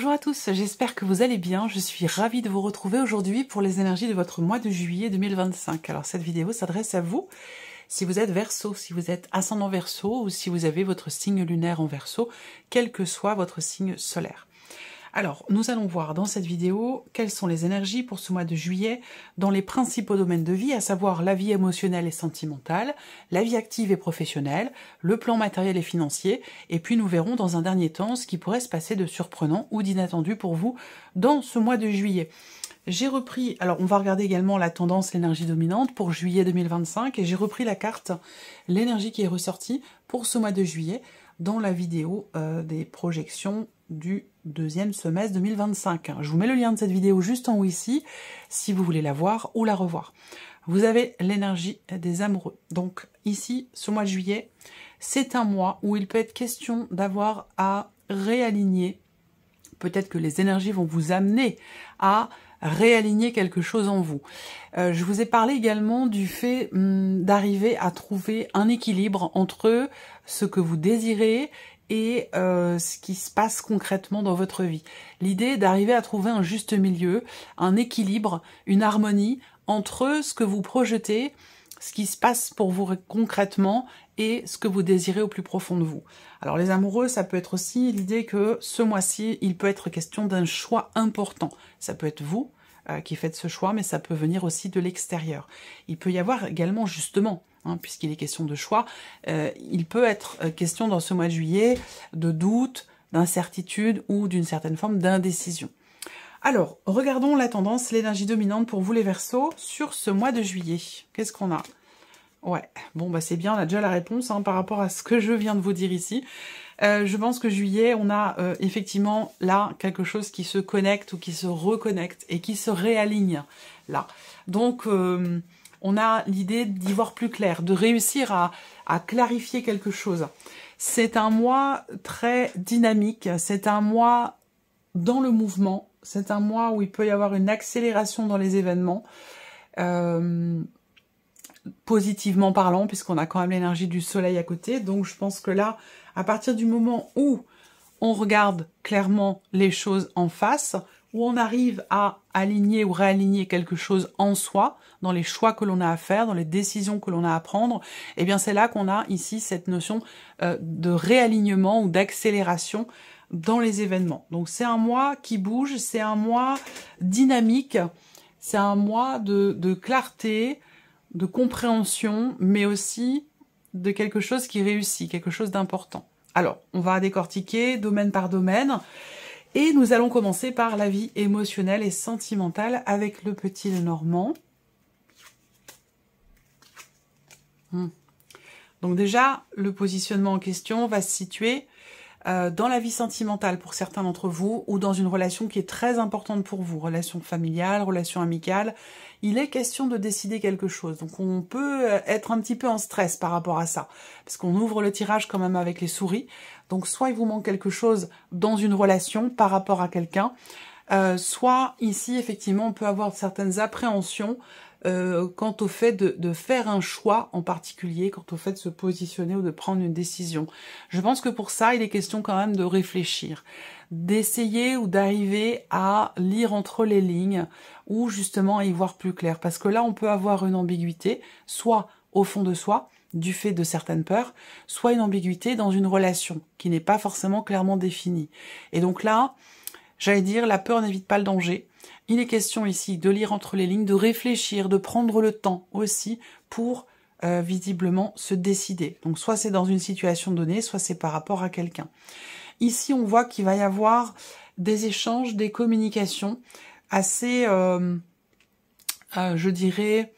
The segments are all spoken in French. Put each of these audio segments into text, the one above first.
Bonjour à tous, j'espère que vous allez bien. Je suis ravie de vous retrouver aujourd'hui pour les énergies de votre mois de juillet 2025. Alors cette vidéo s'adresse à vous si vous êtes Verseau, si vous êtes ascendant Verseau ou si vous avez votre signe lunaire en Verseau, quel que soit votre signe solaire. Alors, nous allons voir dans cette vidéo quelles sont les énergies pour ce mois de juillet dans les principaux domaines de vie, à savoir la vie émotionnelle et sentimentale, la vie active et professionnelle, le plan matériel et financier, et puis nous verrons dans un dernier temps ce qui pourrait se passer de surprenant ou d'inattendu pour vous dans ce mois de juillet. J'ai repris, alors on va regarder également la tendance, l'énergie dominante pour juillet 2025, et j'ai repris la carte, l'énergie qui est ressortie pour ce mois de juillet dans la vidéo des projections du deuxième semestre 2025. Je vous mets le lien de cette vidéo juste en haut ici, si vous voulez la voir ou la revoir. Vous avez l'énergie des amoureux. Donc ici, ce mois de juillet, c'est un mois où il peut être question d'avoir à réaligner. Peut-être que les énergies vont vous amener à réaligner quelque chose en vous. Je vous ai parlé également du fait d'arriver à trouver un équilibre entre ce que vous désirez et ce qui se passe concrètement dans votre vie. L'idée d'arriver à trouver un juste milieu, un équilibre, une harmonie entre ce que vous projetez, ce qui se passe pour vous concrètement et ce que vous désirez au plus profond de vous. Alors les amoureux, ça peut être aussi l'idée que ce mois-ci, il peut être question d'un choix important. Ça peut être vous qui faites ce choix, mais ça peut venir aussi de l'extérieur. Il peut y avoir également justement, puisqu'il est question de choix, il peut être question dans ce mois de juillet de doute, d'incertitude ou d'une certaine forme d'indécision. Alors, regardons la tendance, l'énergie dominante pour vous les Verseaux sur ce mois de juillet. Qu'est-ce qu'on a? Ouais, bon bah c'est bien, on a déjà la réponse par rapport à ce que je viens de vous dire ici. Je pense que juillet, on a effectivement là quelque chose qui se connecte ou qui se reconnecte et qui se réaligne là. Donc on a l'idée d'y voir plus clair, de réussir à clarifier quelque chose. C'est un mois très dynamique, c'est un mois dans le mouvement, c'est un mois où il peut y avoir une accélération dans les événements. Positivement parlant, puisqu'on a quand même l'énergie du soleil à côté. Donc je pense que là, à partir du moment où on regarde clairement les choses en face, où on arrive à aligner ou réaligner quelque chose en soi, dans les choix que l'on a à faire, dans les décisions que l'on a à prendre, eh bien c'est là qu'on a ici cette notion de réalignement ou d'accélération dans les événements. Donc c'est un mois qui bouge, c'est un mois dynamique, c'est un mois de clarté, de compréhension, mais aussi de quelque chose qui réussit, quelque chose d'important. Alors, on va décortiquer domaine par domaine, et nous allons commencer par la vie émotionnelle et sentimentale avec le petit Lenormand. Donc déjà, le positionnement en question va se situer dans la vie sentimentale pour certains d'entre vous, ou dans une relation qui est très importante pour vous, relation familiale, relation amicale. Il est question de décider quelque chose. Donc on peut être un petit peu en stress par rapport à ça, parce qu'on ouvre le tirage quand même avec les souris. Donc soit il vous manque quelque chose dans une relation par rapport à quelqu'un, soit ici effectivement on peut avoir certaines appréhensions quant au fait de faire un choix en particulier, quant au fait de se positionner ou de prendre une décision. Je pense que pour ça, il est question quand même de réfléchir, d'essayer ou d'arriver à lire entre les lignes ou justement à y voir plus clair. Parce que là, on peut avoir une ambiguïté, soit au fond de soi, du fait de certaines peurs, soit une ambiguïté dans une relation qui n'est pas forcément clairement définie. Et donc là, j'allais dire, la peur n'évite pas le danger. Il est question ici de lire entre les lignes, de réfléchir, de prendre le temps aussi pour visiblement se décider. Donc soit c'est dans une situation donnée, soit c'est par rapport à quelqu'un. Ici, on voit qu'il va y avoir des échanges, des communications assez, je dirais,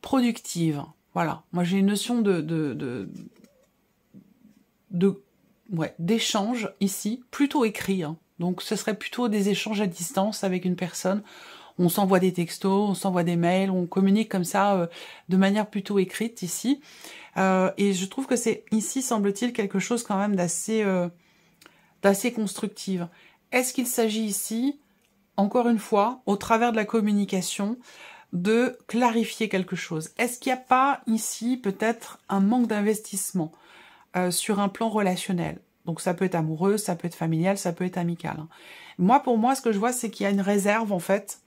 productives. Voilà, moi j'ai une notion d'échange ici, plutôt écrit, Donc ce serait plutôt des échanges à distance avec une personne. On s'envoie des textos, on s'envoie des mails, on communique comme ça de manière plutôt écrite ici. Et je trouve que c'est ici, semble-t-il, quelque chose quand même d'assez constructive. Est-ce qu'il s'agit ici, encore une fois, au travers de la communication, de clarifier quelque chose? Est-ce qu'il n'y a pas ici peut-être un manque d'investissement sur un plan relationnel? Donc ça peut être amoureux, ça peut être familial, ça peut être amical. Moi, pour moi, ce que je vois, c'est qu'il y a une réserve, en fait.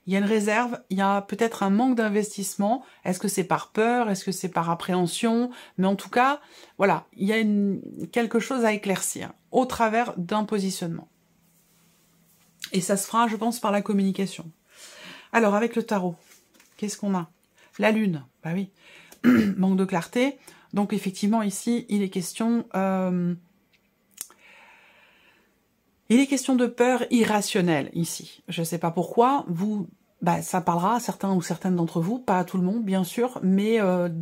Il y a une réserve, il y a peut-être un manque d'investissement. Est-ce que c'est par peur? Est-ce que c'est par appréhension? Mais en tout cas, voilà, il y a quelque chose à éclaircir au travers d'un positionnement. Et ça se fera, je pense, par la communication. Alors, avec le tarot, qu'est-ce qu'on a? La lune, bah oui, manque de clarté. Donc, effectivement, ici, il est question de peur irrationnelle, ici. Je ne sais pas pourquoi, ça parlera à certains ou certaines d'entre vous, pas à tout le monde, bien sûr, mais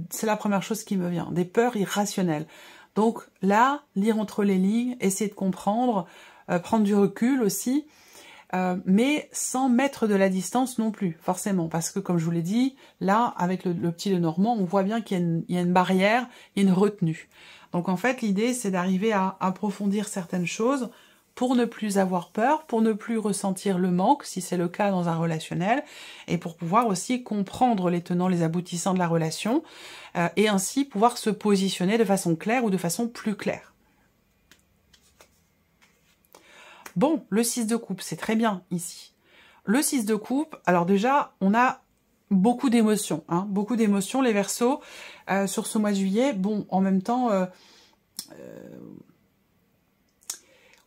c'est la première chose qui me vient, des peurs irrationnelles. Donc là, lire entre les lignes, essayer de comprendre, prendre du recul aussi, mais sans mettre de la distance non plus, forcément, parce que comme je vous l'ai dit, là, avec le petit Lenormand, on voit bien qu'il y a une barrière, il y a une retenue. Donc en fait, l'idée, c'est d'arriver à approfondir certaines choses pour ne plus avoir peur, pour ne plus ressentir le manque, si c'est le cas dans un relationnel, et pour pouvoir aussi comprendre les tenants, les aboutissants de la relation, et ainsi pouvoir se positionner de façon claire ou de façon plus claire. Bon, le 6 de coupe, c'est très bien ici. Le 6 de coupe, alors déjà, on a beaucoup d'émotions, hein, beaucoup d'émotions, les Verseaux, sur ce mois de juillet. Bon, en même temps,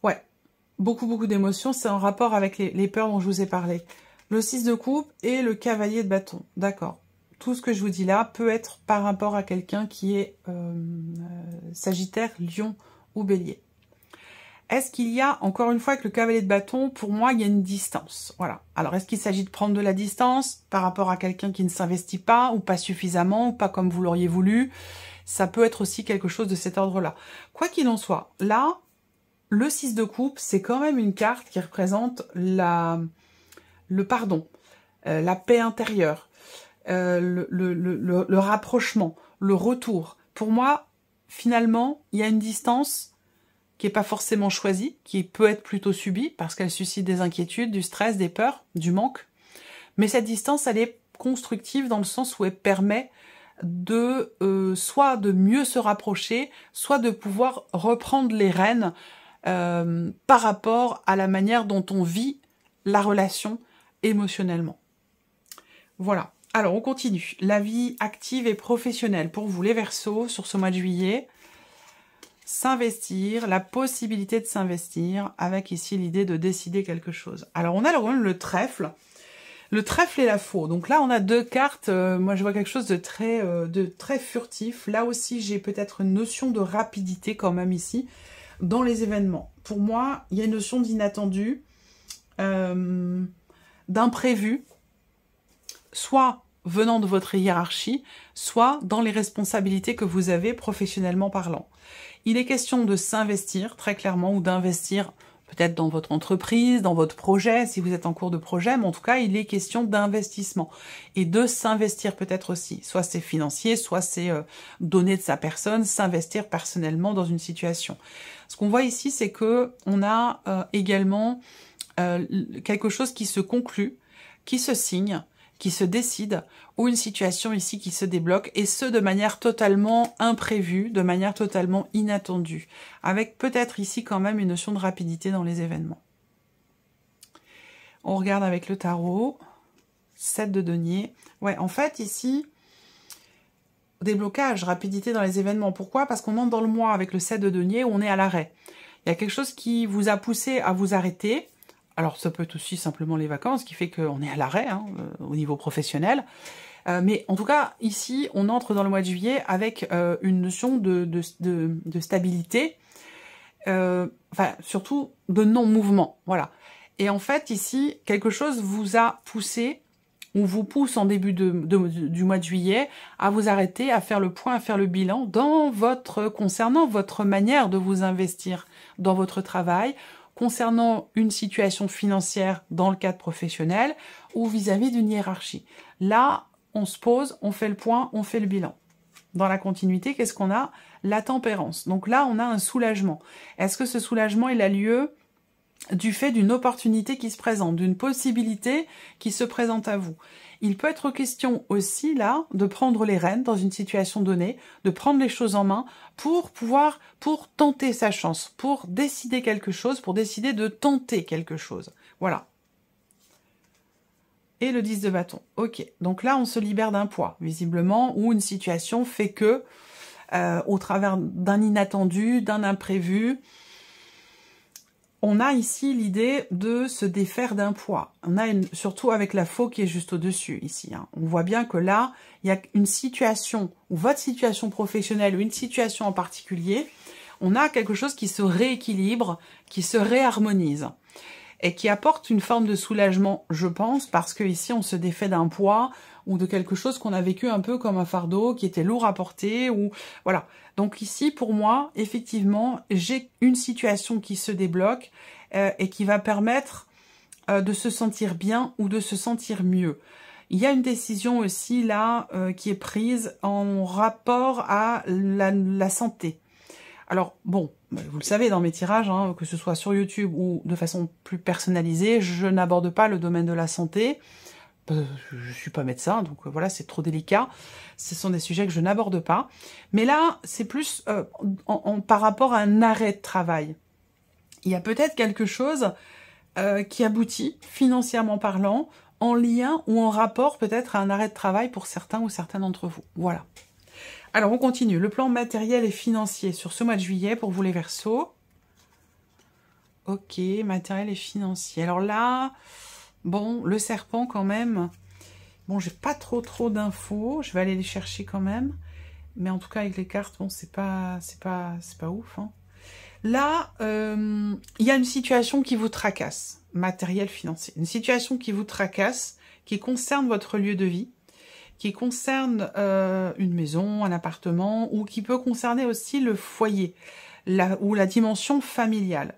ouais, beaucoup d'émotions, c'est en rapport avec les peurs dont je vous ai parlé. Le 6 de coupe et le cavalier de bâton, d'accord. Tout ce que je vous dis là peut être par rapport à quelqu'un qui est Sagittaire, Lion ou Bélier. Est-ce qu'il y a, encore une fois, avec le cavalier de bâton, pour moi, il y a une distance. Voilà. Alors, est-ce qu'il s'agit de prendre de la distance par rapport à quelqu'un qui ne s'investit pas, ou pas suffisamment, ou pas comme vous l'auriez voulu? Ça peut être aussi quelque chose de cet ordre-là. Quoi qu'il en soit, là, le 6 de coupe, c'est quand même une carte qui représente le pardon, la paix intérieure, le rapprochement, le retour. Pour moi, finalement, il y a une distance qui n'est pas forcément choisie, qui peut être plutôt subie, parce qu'elle suscite des inquiétudes, du stress, des peurs, du manque. Mais cette distance, elle est constructive dans le sens où elle permet de soit de mieux se rapprocher, soit de pouvoir reprendre les rênes par rapport à la manière dont on vit la relation émotionnellement. Voilà. Alors, on continue. La vie active et professionnelle pour vous, les Verseaux, sur ce mois de juillet. S'investir, la possibilité de s'investir, avec ici l'idée de décider quelque chose. Alors, on a le trèfle. Le trèfle et la faux. Donc là, on a deux cartes. Moi, je vois quelque chose de très furtif. Là aussi, j'ai peut-être une notion de rapidité quand même ici, dans les événements. Pour moi, il y a une notion d'inattendu, d'imprévu, soit venant de votre hiérarchie, soit dans les responsabilités que vous avez professionnellement parlant. Il est question de s'investir, très clairement, ou d'investir peut-être dans votre entreprise, dans votre projet, si vous êtes en cours de projet, mais en tout cas, il est question d'investissement et de s'investir peut-être aussi. Soit c'est financier, soit c'est donner de sa personne, s'investir personnellement dans une situation. Ce qu'on voit ici, c'est que on a également quelque chose qui se conclut, qui se signe, qui se décide, ou une situation ici qui se débloque, et ce de manière totalement imprévue, de manière totalement inattendue, avec peut-être ici quand même une notion de rapidité dans les événements. On regarde avec le tarot, 7 de denier. Ouais, en fait ici, déblocage, rapidité dans les événements. Pourquoi? Parce qu'on entre dans le mois avec le 7 de denier où on est à l'arrêt. Il y a quelque chose qui vous a poussé à vous arrêter. Alors, ça peut être aussi simplement les vacances, qui fait qu'on est à l'arrêt, hein, au niveau professionnel. Mais en tout cas, ici, on entre dans le mois de juillet avec une notion de stabilité, enfin, surtout de non-mouvement, voilà. Et en fait, ici, quelque chose vous a poussé, ou vous pousse en début du mois de juillet, à vous arrêter, à faire le point, à faire le bilan concernant votre manière de vous investir dans votre travail, concernant une situation financière dans le cadre professionnel ou vis-à-vis d'une hiérarchie. Là, on se pose, on fait le point, on fait le bilan. Dans la continuité, qu'est-ce qu'on a? La tempérance. Donc là, on a un soulagement. Est-ce que ce soulagement, il a lieu du fait d'une opportunité qui se présente, d'une possibilité qui se présente à vous. Il peut être question aussi, là, de prendre les rênes dans une situation donnée, de prendre les choses en main pour tenter sa chance, pour décider quelque chose, pour décider de tenter quelque chose. Voilà. Et le 10 de bâton. Ok. Donc là, on se libère d'un poids, visiblement, ou une situation fait que, au travers d'un inattendu, d'un imprévu, on a ici l'idée de se défaire d'un poids. On a surtout avec la faux qui est juste au-dessus ici. Hein. On voit bien que là, il y a une situation, ou votre situation professionnelle, ou une situation en particulier, on a quelque chose qui se rééquilibre, qui se réharmonise, et qui apporte une forme de soulagement, je pense, parce que ici on se défait d'un poids, ou de quelque chose qu'on a vécu un peu comme un fardeau, qui était lourd à porter, ou voilà. Donc ici, pour moi, effectivement, j'ai une situation qui se débloque et qui va permettre de se sentir bien ou de se sentir mieux. Il y a une décision aussi là qui est prise en rapport à la santé. Alors bon, vous le savez dans mes tirages, hein, que ce soit sur YouTube ou de façon plus personnalisée, je n'aborde pas le domaine de la santé. Je suis pas médecin, donc voilà, c'est trop délicat. Ce sont des sujets que je n'aborde pas. Mais là, c'est plus par rapport à un arrêt de travail. Il y a peut-être quelque chose qui aboutit, financièrement parlant, en lien ou en rapport peut-être à un arrêt de travail pour certains ou certaines d'entre vous. Voilà. Alors, on continue. Le plan matériel et financier sur ce mois de juillet pour vous les Verseaux. Ok, matériel et financier. Alors là... Bon, le serpent quand même, bon, j'ai pas trop d'infos, je vais aller les chercher quand même, mais en tout cas avec les cartes, bon, c'est pas ouf. Hein. Là, il y a une situation qui vous tracasse, matériel financier, une situation qui vous tracasse, qui concerne votre lieu de vie, qui concerne une maison, un appartement, ou qui peut concerner aussi le foyer, ou la dimension familiale.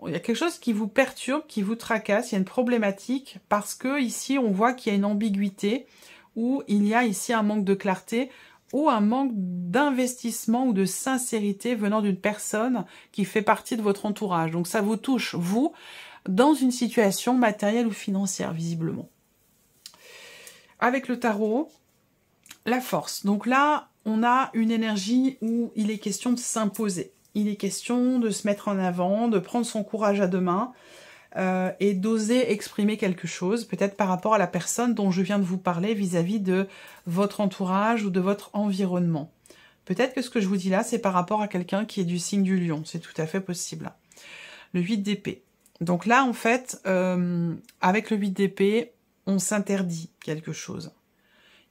Il y a quelque chose qui vous perturbe, qui vous tracasse, il y a une problématique, parce que ici, on voit qu'il y a une ambiguïté, ou il y a ici un manque de clarté, ou un manque d'investissement ou de sincérité venant d'une personne qui fait partie de votre entourage. Donc ça vous touche, vous, dans une situation matérielle ou financière, visiblement. Avec le tarot, la force. Donc là, on a une énergie où il est question de s'imposer. Il est question de se mettre en avant, de prendre son courage à deux mains et d'oser exprimer quelque chose, peut-être par rapport à la personne dont je viens de vous parler vis-à-vis de votre entourage ou de votre environnement. Peut-être que ce que je vous dis là, c'est par rapport à quelqu'un qui est du signe du lion, c'est tout à fait possible. Le 8 d'épée. Donc là, en fait, avec le 8 d'épée, on s'interdit quelque chose.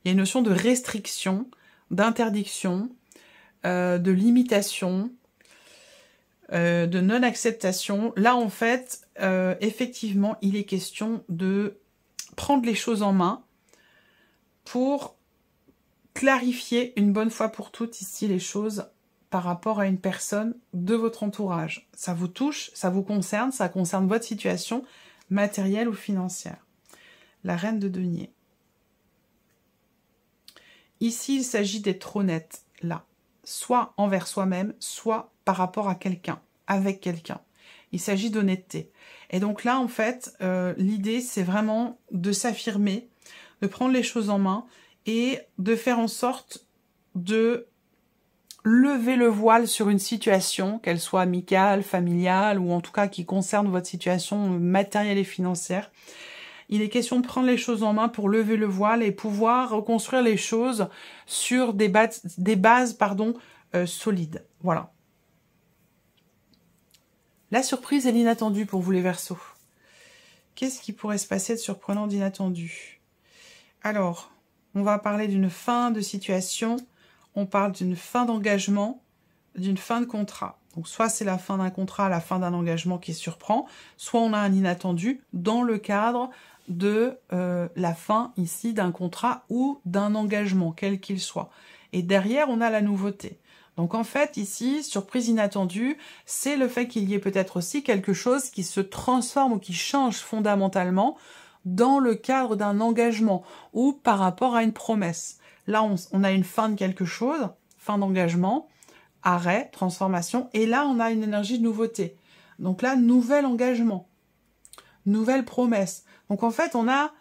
Il y a une notion de restriction, d'interdiction, de limitation, de non-acceptation. Là, en fait, effectivement, il est question de prendre les choses en main pour clarifier une bonne fois pour toutes ici les choses par rapport à une personne de votre entourage. Ça vous touche, ça vous concerne, ça concerne votre situation matérielle ou financière. La reine de denier. Ici, il s'agit d'être honnête, là. Soit envers soi-même, soit par rapport à quelqu'un, avec quelqu'un. Il s'agit d'honnêteté. Et donc là, en fait, l'idée, c'est vraiment de s'affirmer, de prendre les choses en main et de faire en sorte de lever le voile sur une situation, qu'elle soit amicale, familiale, ou en tout cas qui concerne votre situation matérielle et financière. Il est question de prendre les choses en main pour lever le voile et pouvoir reconstruire les choses sur des bases solides. Voilà. La surprise et l'inattendu pour vous les Verseaux. Qu'est-ce qui pourrait se passer de surprenant, d'inattendu? Alors, on va parler d'une fin de situation, on parle d'une fin d'engagement, d'une fin de contrat. Donc soit c'est la fin d'un contrat, la fin d'un engagement qui surprend, soit on a un inattendu dans le cadre de la fin ici d'un contrat ou d'un engagement, quel qu'il soit. Et derrière, on a la nouveauté. Donc en fait, ici, surprise inattendue, c'est le fait qu'il y ait peut-être aussi quelque chose qui se transforme ou qui change fondamentalement dans le cadre d'un engagement ou par rapport à une promesse. Là, on a une fin de quelque chose, fin d'engagement, arrêt, transformation, et là, on a une énergie de nouveauté. Donc là, nouvel engagement. nouvelle promesse. Donc en fait, on a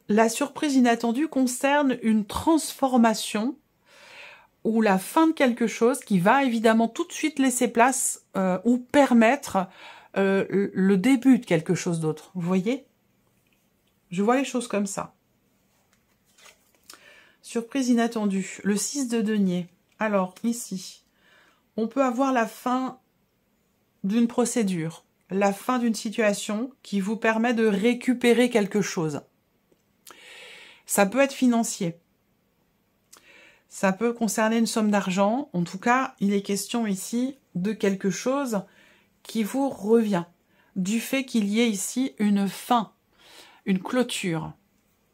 la surprise inattendue concerne une transformation ou la fin de quelque chose qui va évidemment tout de suite laisser place ou permettre le début de quelque chose d'autre. Vous voyez? Je vois les choses comme ça. Surprise inattendue. Le 6 de denier. Alors, ici, on peut avoir la fin d'une procédure, la fin d'une situation qui vous permet de récupérer quelque chose. Ça peut être financier. Ça peut concerner une somme d'argent. En tout cas, il est question ici de quelque chose qui vous revient. Du fait qu'il y ait ici une fin, une clôture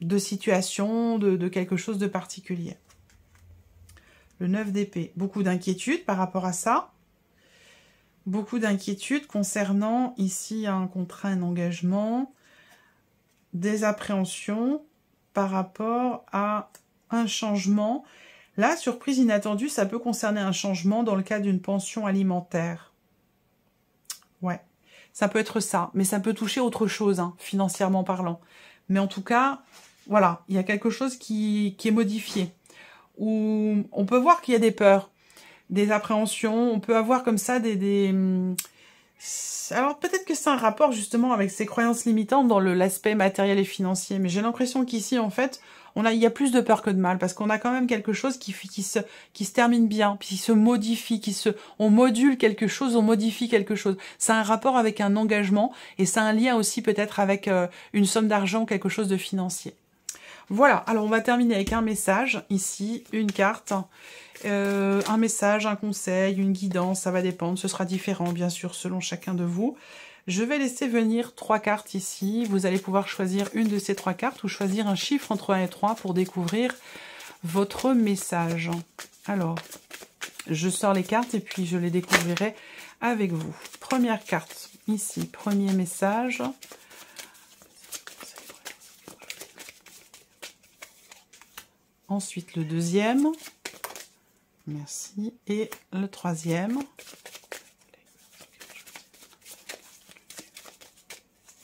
de situation, de quelque chose de particulier. Le 9 d'épée. Beaucoup d'inquiétudes par rapport à ça. Beaucoup d'inquiétudes concernant ici un contrat, un engagement. Des appréhensions par rapport à un changement. La surprise inattendue, ça peut concerner un changement dans le cas d'une pension alimentaire. Ouais, ça peut être ça, mais ça peut toucher autre chose, hein, financièrement parlant. Mais en tout cas, voilà, il y a quelque chose qui est modifié. Ou on peut voir qu'il y a des peurs, des appréhensions, on peut avoir comme ça Alors peut-être que c'est un rapport justement avec ces croyances limitantes dans l'aspect matériel et financier, mais j'ai l'impression qu'ici en fait, il y a plus de peur que de mal, parce qu'on a quand même quelque chose qui se termine bien, puis qui se modifie, on module quelque chose, on modifie quelque chose. C'est un rapport avec un engagement, et c'est un lien aussi peut-être avec une somme d'argent, quelque chose de financier. Voilà, alors on va terminer avec un message, ici, une carte, un message, un conseil, une guidance, ça va dépendre, ce sera différent bien sûr selon chacun de vous. Je vais laisser venir 3 cartes ici, vous allez pouvoir choisir une de ces 3 cartes ou choisir un chiffre entre 1 et 3 pour découvrir votre message. Alors, je sors les cartes et puis je les découvrirai avec vous. Première carte, ici, premier message. Ensuite, le deuxième. Merci. Et le troisième.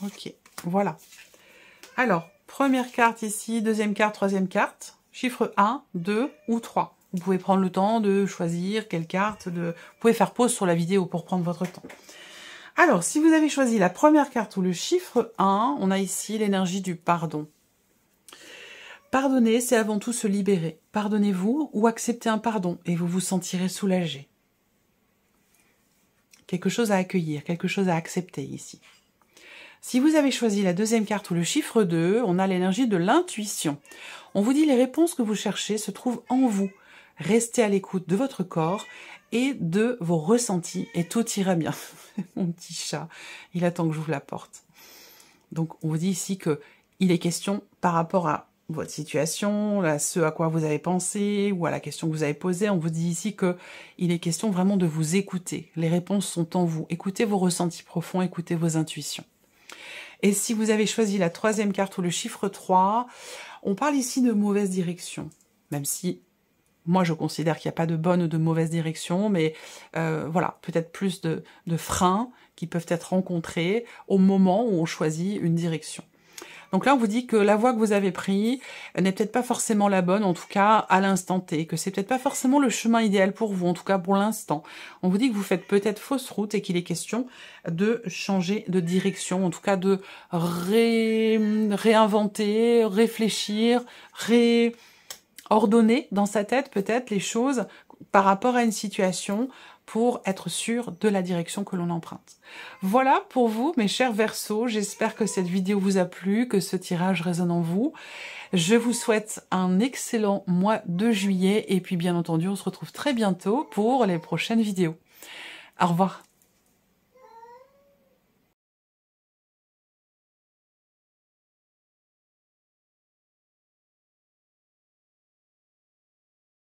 Ok, voilà. Alors, première carte ici, deuxième carte, troisième carte. Chiffre 1, 2 ou 3. Vous pouvez prendre le temps de choisir quelle carte. Vous pouvez faire pause sur la vidéo pour prendre votre temps. Alors, si vous avez choisi la première carte ou le chiffre 1, on a ici l'énergie du pardon. Pardonner, c'est avant tout se libérer. Pardonnez-vous ou acceptez un pardon et vous vous sentirez soulagé. Quelque chose à accueillir, quelque chose à accepter ici. Si vous avez choisi la deuxième carte ou le chiffre 2, on a l'énergie de l'intuition. On vous dit les réponses que vous cherchez se trouvent en vous. Restez à l'écoute de votre corps et de vos ressentis et tout ira bien. Mon petit chat, il attend que j'ouvre la porte. Donc on vous dit ici que il est question par rapport à votre situation, à ce à quoi vous avez pensé ou à la question que vous avez posée. On vous dit ici que il est question vraiment de vous écouter. Les réponses sont en vous. Écoutez vos ressentis profonds, écoutez vos intuitions. Et si vous avez choisi la troisième carte ou le chiffre 3, on parle ici de mauvaise direction. Même si moi je considère qu'il n'y a pas de bonne ou de mauvaise direction, mais voilà, peut-être plus de freins qui peuvent être rencontrés au moment où on choisit une direction. Donc là, on vous dit que la voie que vous avez prise n'est peut-être pas forcément la bonne, en tout cas à l'instant T, que c'est peut-être pas forcément le chemin idéal pour vous, en tout cas pour l'instant. On vous dit que vous faites peut-être fausse route et qu'il est question de changer de direction, en tout cas de réinventer, réfléchir, réordonner dans sa tête peut-être les choses par rapport à une situation pour être sûr de la direction que l'on emprunte. Voilà pour vous, mes chers Verseaux. J'espère que cette vidéo vous a plu, que ce tirage résonne en vous. Je vous souhaite un excellent mois de juillet et puis bien entendu, on se retrouve très bientôt pour les prochaines vidéos. Au revoir.